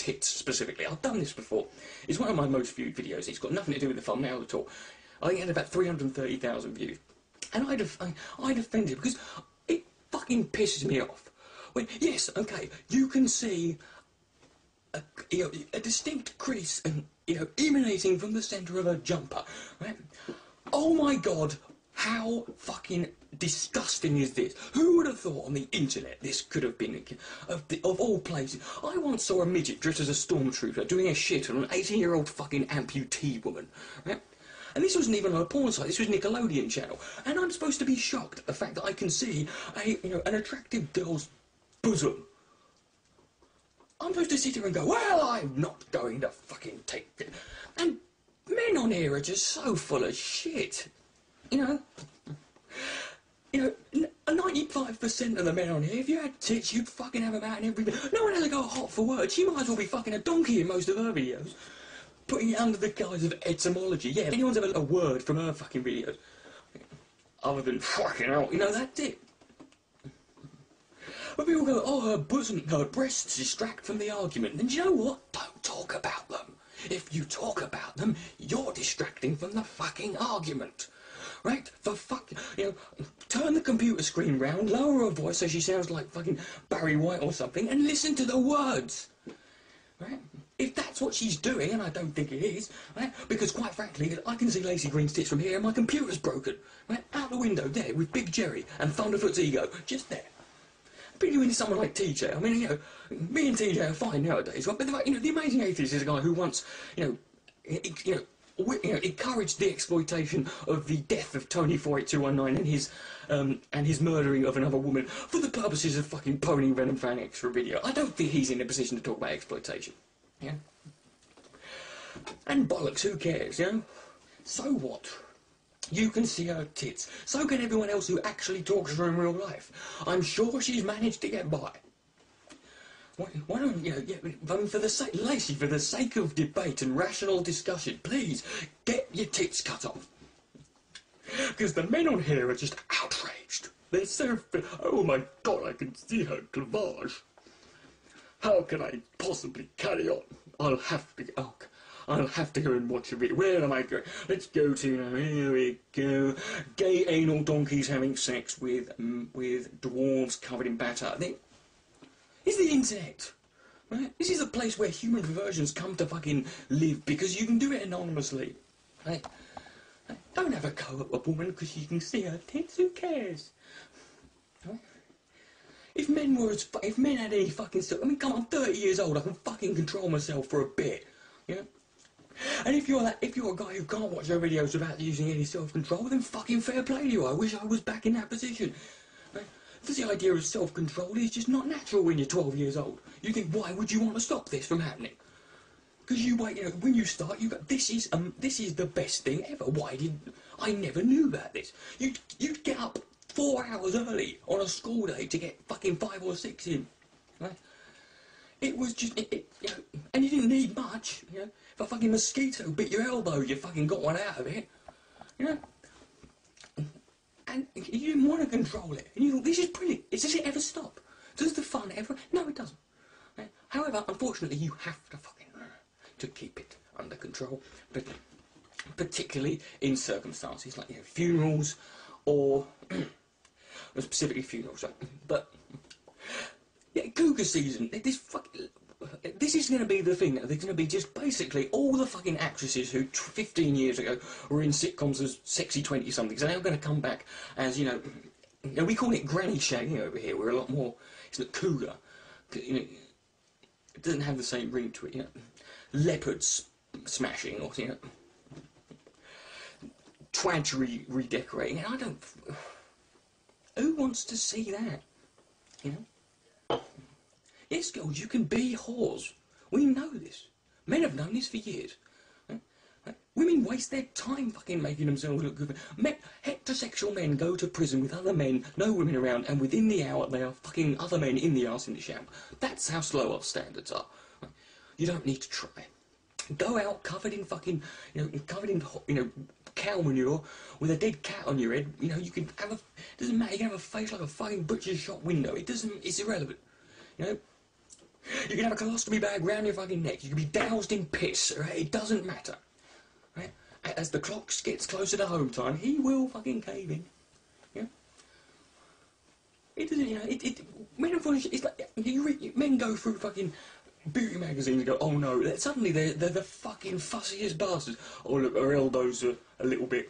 tits specifically. I've done this before. It's one of my most viewed videos. It's got nothing to do with the thumbnail at all. I think it had about 330,000 views. And I defend it because it fucking pisses me off. When, yes, okay, you can see a distinct crease and, emanating from the centre of a jumper, right? Oh my God, how fucking disgusting is this? Who would have thought on the internet this could have been, of all places? I once saw a midget dressed as a stormtrooper doing a shit on an 18-year-old fucking amputee woman, right? And this wasn't even on a porn site, this was Nickelodeon channel. And I'm supposed to be shocked at the fact that I can see an attractive girl's bosom. I'm supposed to sit here and go, well, I'm not going to fucking take it. And men on here are just so full of shit. 95% of the men on here, if you had tits, you'd fucking have them out in every video. No one has to go hot for words. She might as well be fucking a donkey in most of her videos. Putting it under the guise of etymology. Yeah, if anyone's ever a word from her fucking videos, other than fucking hell, that's it. But people go, oh, her bosom, her breasts distract from the argument. And you know what? Don't talk about them. If you talk about them, you're distracting from the fucking argument. Right? For fuck, turn the computer screen round, lower her voice so she sounds like fucking Barry White or something, and listen to the words. Right? If that's what she's doing, and I don't think it is, right? Because quite frankly, I can see Lacey Green's tits from here and my computer's broken. Right? Out the window there with Big Jerry and Thunderfoot's ego, just there. Particularly when someone like TJ, I mean, me and TJ are fine nowadays, right? But the Amazing Atheist is a guy who once, encouraged the exploitation of the death of Tony 48219 and his murdering of another woman for the purposes of fucking ponying Venom Fan X for a video. I don't think he's in a position to talk about exploitation. Yeah? And bollocks, who cares, So what? You can see her tits. So can everyone else who actually talks to her in real life. I'm sure she's managed to get by. Why don't for the sake, Lacey, for the sake of debate and rational discussion, please get your tits cut off. Because the men on here are just outraged. They're so, oh my God, I can see her clavage. How can I possibly carry on? I'll have to go and watch a video. Where am I going? Let's go to, here we go. Gay anal donkeys having sex with dwarves covered in batter. It's the internet, right? This is a place where human perversions come to fucking live because you can do it anonymously, right? Don't have a go at a woman because you can see her tits, who cares? Right? If men had any fucking stuff, I mean, come on, I'm 30 years old, I can fucking control myself for a bit, And if you're a guy who can't watch their videos without using any self-control, then fucking fair play to you. I wish I was back in that position. Right? Because the idea of self-control is just not natural when you're 12 years old. You think, why would you want to stop this from happening? Because when you start, you go, this is the best thing ever. I never knew about this. You'd get up 4 hours early on a school day to get fucking 5 or 6 in, right? It was just, and you didn't need much, If a fucking mosquito bit your elbow, you fucking got one out of it, And you didn't want to control it. And you thought, this is brilliant. Does it ever stop? Does the fun ever? No, it doesn't. Right? However, unfortunately, you have to fucking to keep it under control, but particularly in circumstances like funerals or specifically funerals. Right? But yeah, cougar season. This is going to be the thing. There's going to be just basically all the fucking actresses who 15 years ago were in sitcoms as sexy 20-somethings are now going to come back as, we call it granny shagging over here. We're a lot more, it's not cougar. It doesn't have the same ring to it, Leopard smashing or, twadge redecorating. And I don't, who wants to see that, Yes, girls, you can be whores. We know this. Men have known this for years. Women waste their time fucking making themselves look good. Heterosexual men go to prison with other men, no women around, and within the hour they are fucking other men in the arse in the shower. That's how slow our standards are. You don't need to try. Go out covered in fucking, covered in, cow manure with a dead cat on your head. You can have a, doesn't matter, you can have a face like a fucking butcher's shop window. It's irrelevant. You can have a colostomy bag round your fucking neck. You can be doused in piss, right? It doesn't matter, right? As the clock gets closer to home time, he will fucking cave in. Yeah. It doesn't, you know. Men it's like men go through fucking beauty magazines and go, oh no. Suddenly they're the fucking fussiest bastards. Oh look, her elbows are a little bit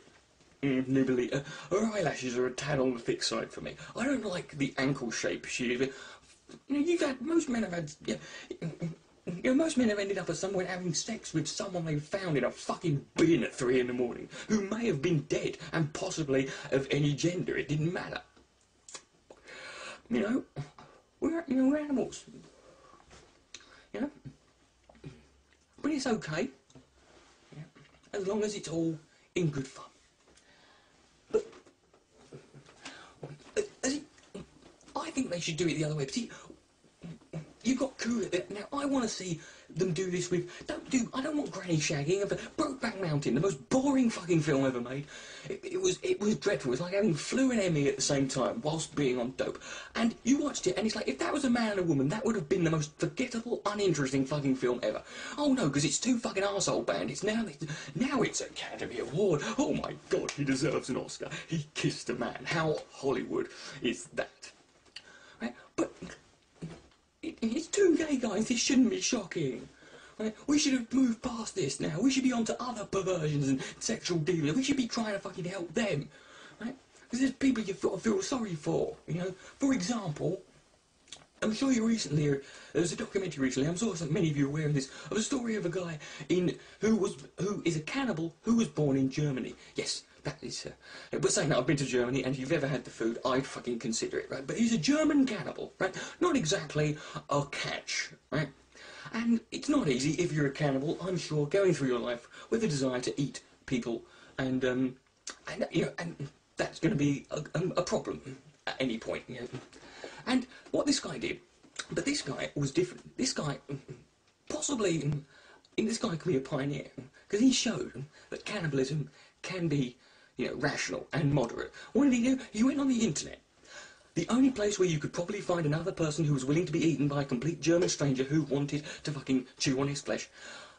nibbly. Her eyelashes are a tad on the thick side for me. I don't like the ankle shape she is. You know, most men have had, most men have ended up at some point having sex with someone they found in a fucking bin at 3 in the morning, who may have been dead and possibly of any gender. It didn't matter. You know, we're animals. You know, but it's okay, as long as it's all in good fun. But I think they should do it the other way. But see, you've got cool. Now I want to see them do this with. I don't want granny shagging. Brokeback Mountain, the most boring fucking film ever made. It was dreadful. It was like having flu and Emmy at the same time whilst being on dope. And you watched it, and it's like, if that was a man and a woman, that would have been the most forgettable, uninteresting fucking film ever. Oh no, because it's two fucking arsehole bandits. Now it's Academy Award. Oh my God, he deserves an Oscar. He kissed a man. How Hollywood is that? Right? But it's two gay guys. This shouldn't be shocking. Right? We should have moved past this now. We should be on to other perversions and sexual dealings. We should be trying to fucking help them. Right? Because there's people you've got to feel sorry for. You know, for example, I'm sure you recently, there was a documentary recently, I'm sure many of you are aware of this, of a story of a guy who is a cannibal who was born in Germany. Yes, that is, but saying that, I've been to Germany, and if you've ever had the food, I'd fucking consider it, right? But he's a German cannibal, right? Not exactly a catch, right? And it's not easy if you're a cannibal, I'm sure, going through your life with a desire to eat people, and you know, and that's going to be a problem at any point, you know. And what this guy did, but this guy was different. This guy, possibly, this guy could be a pioneer, because he showed that cannibalism can be, you know, rational and moderate. What did he do? He went on the internet. The only place where you could probably find another person who was willing to be eaten by a complete German stranger who wanted to fucking chew on his flesh,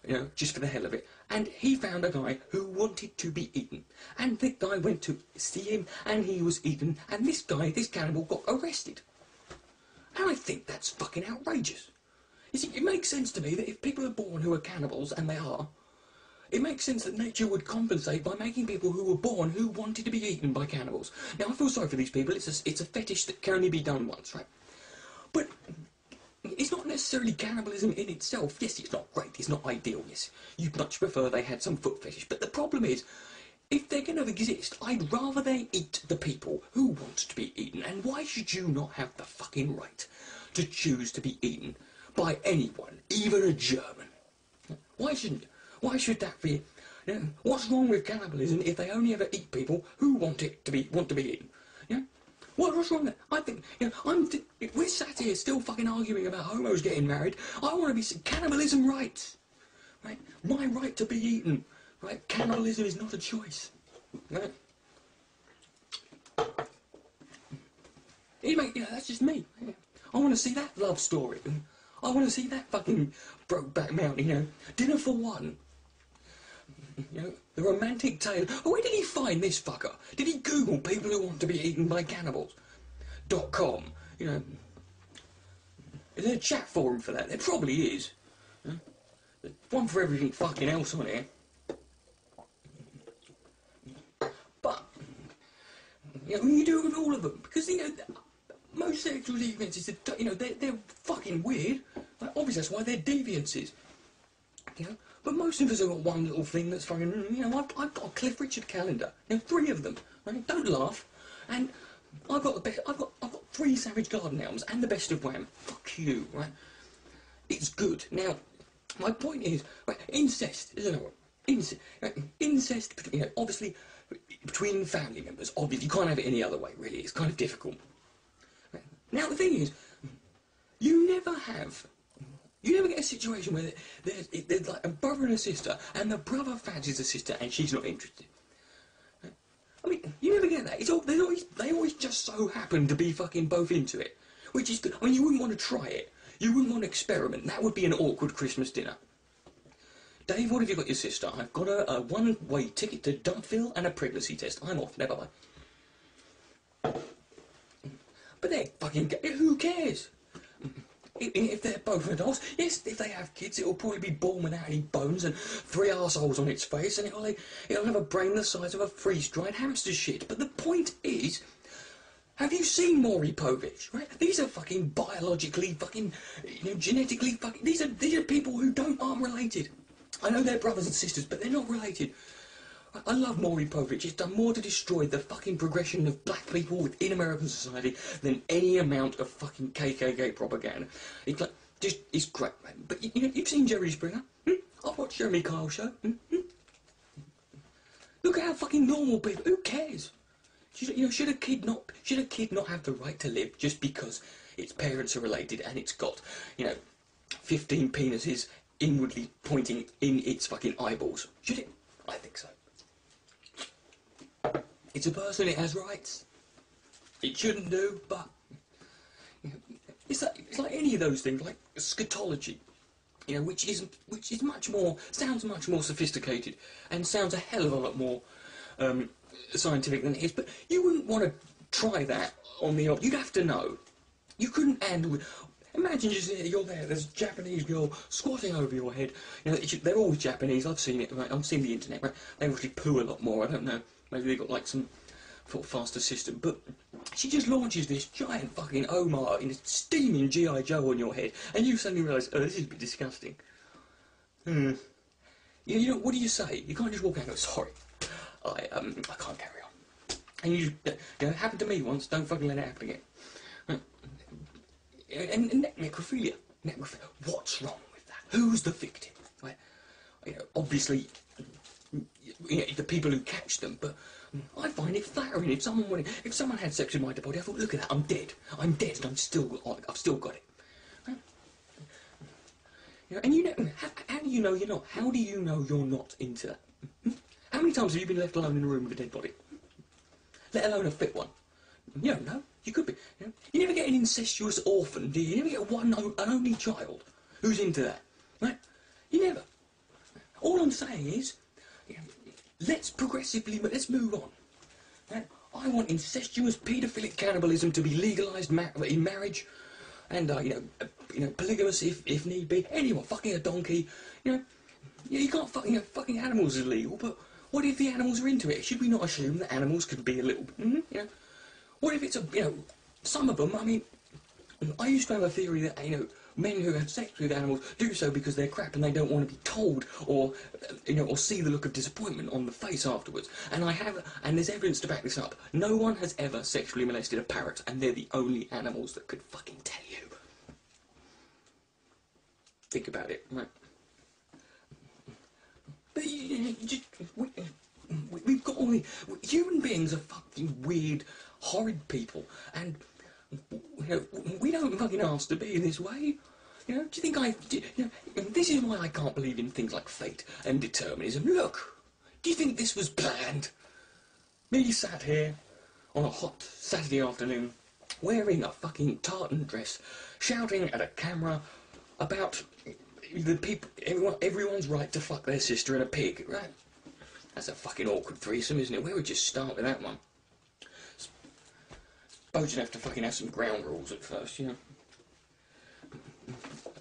you know, just for the hell of it. And he found a guy who wanted to be eaten. And the guy went to see him, and he was eaten, and this guy, this cannibal, got arrested. And I think that's fucking outrageous. You see, it makes sense to me that if people are born who are cannibals, and they are, it makes sense that nature would compensate by making people who were born who wanted to be eaten by cannibals. Now, I feel sorry for these people. It's a fetish that can only be done once, right? But it's not necessarily cannibalism in itself. Yes, it's not great. It's not ideal. Yes, you'd much prefer they had some foot fetish. But the problem is, if they're going to exist, I'd rather they eat the people who want to be eaten. And why should you not have the fucking right to choose to be eaten by anyone, even a German? Why shouldn't you? Why should that be? You know, what's wrong with cannibalism if they only ever eat people who want to be eaten? You know? What's wrong with that? I think, you know, we're sat here still fucking arguing about homos getting married. I want to be cannibalism rights, right? My right to be eaten, right? Cannibalism is not a choice, right? You know, that's just me. I want to see that love story. I want to see that fucking Brokeback Mountain, you know, Dinner for One. You know, the romantic tale. Oh, where did he find this fucker? Did he Google people who want to be eaten by cannibals? .com. You know, is there a chat forum for that? There probably is. There's one for everything fucking else on here. But you know, you do it with all of them, because you know most sexual deviances, you know, they're fucking weird. Like, obviously, that's why they're deviances. You know. But most of us have got one little thing that's fucking, you know, I've got a Cliff Richard calendar. You know, 3 of them. Right? Don't laugh. And I've got 3 Savage Garden albums and the best of Wham. Fuck you, right? It's good. Now, my point is, right, incest, isn't it? Incest, you know, obviously, between family members, obviously, you can't have it any other way, really. It's kind of difficult. Right? Now, the thing is, you never get a situation where there's like a brother and a sister, and the brother fancies the sister, and she's not interested. I mean, you never get that. They always just so happen to be fucking both into it, which is good. I mean, you wouldn't want to try it. You wouldn't want to experiment. That would be an awkward Christmas dinner. Dave, what have you got your sister? I've got a one-way ticket to Duntville and a pregnancy test. I'm off. Never mind. But they're fucking... Who cares? If they're both adults, yes, if they have kids, it'll probably be born without any bones and 3 arseholes on its face, and it'll have a brain the size of a freeze-dried hamster shit. But the point is, have you seen Maury Povich? Right? These are fucking biologically fucking, genetically fucking. These are people who aren't related. I know they're brothers and sisters, but they're not related. I love Maury Povich. He's done more to destroy the fucking progression of black people within American society than any amount of fucking KKK propaganda. It's great, man. But you've seen Jerry Springer. I've watched Jeremy Kyle's show. Look at how fucking normal people. Who cares? Should a kid not have the right to live just because its parents are related and it's got 15 penises inwardly pointing in its fucking eyeballs? Should it? I think so. It's a person, it has rights. It shouldn't do, but it's like any of those things, like scatology, which is much more, sounds much more sophisticated and sounds a hell of a lot more scientific than it is. But you wouldn't want to try that on the you'd have to know. You couldn't handle it. Imagine you're there, there's a Japanese girl squatting over your head. They're always Japanese, I've seen it, right? I've seen the internet, right? They obviously poo a lot more, I don't know. Maybe they've got like some sort of faster system. But she just launches this giant fucking Omar in a steaming G.I. Joe on your head, and you suddenly realise, oh, this is a bit disgusting. What do you say? You can't just walk out and go, sorry, I can't carry on. And it happened to me once, don't fucking let it happen again. And necrophilia. What's wrong with that? Who's the victim? Right? Obviously, the people who catch them. But I find it flattering if someone had sex with my dead body. I thought, look at that, I'm dead, and I've still got it. And how do you know you're not? How do you know you're not into that? How many times have you been left alone in a room with a dead body? Let alone a fit one. You don't know. You could be. You never get an incestuous orphan, do you? You never get an only child who's into that, right? You never. All I'm saying is, let's move on. Right? I want incestuous paedophilic cannibalism to be legalised in marriage, and polygamous if need be. Anyone fucking a donkey, you can't fucking animals is illegal, but what if the animals are into it? Should we not assume that animals can be a little, What if it's some of them, I mean, I used to have a theory that, men who have sex with animals do so because they're crap and they don't want to be told or see the look of disappointment on the face afterwards. And and there's evidence to back this up. No one has ever sexually molested a parrot, and they're the only animals that could fucking tell you. Think about it, right? But we've got all the... Human beings are fucking weird, horrid people, and we don't fucking ask to be this way. Do you think this is why I can't believe in things like fate and determinism. Look, do you think this was planned? Me sat here on a hot Saturday afternoon, wearing a fucking tartan dress, shouting at a camera about the people, everyone's right to fuck their sister and a pig, right? That's a fucking awkward threesome, isn't it? Where would you start with that one? Suppose you'd have to fucking have some ground rules at first,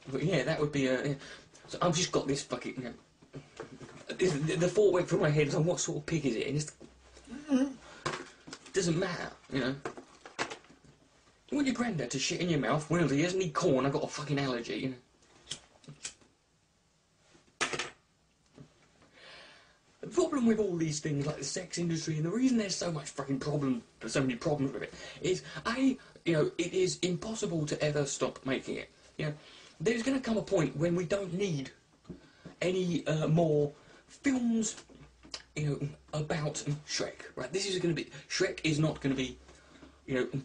But yeah, that would be a... So I've just got this fucking... the thought went through my head, like, what sort of pig is it? And it doesn't matter, You want your granddad to shit in your mouth? Well, he hasn't eaten corn, I've got a fucking allergy, The problem with all these things, like the sex industry, and the reason there's so many problems with it, is it is impossible to ever stop making it. There's going to come a point when we don't need any more films, about Shrek. Right? This is going to be Shrek is not going to be, in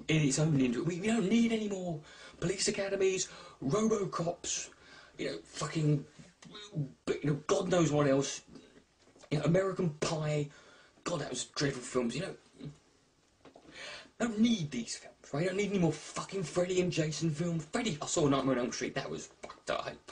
its own industry. We don't need any more police academies, RoboCops, fucking, God knows what else. American Pie, God, that was dreadful films, don't need these films, Right, I don't need any more fucking Freddy and Jason films. Freddy, I saw Nightmare on Elm Street, that was fucked up.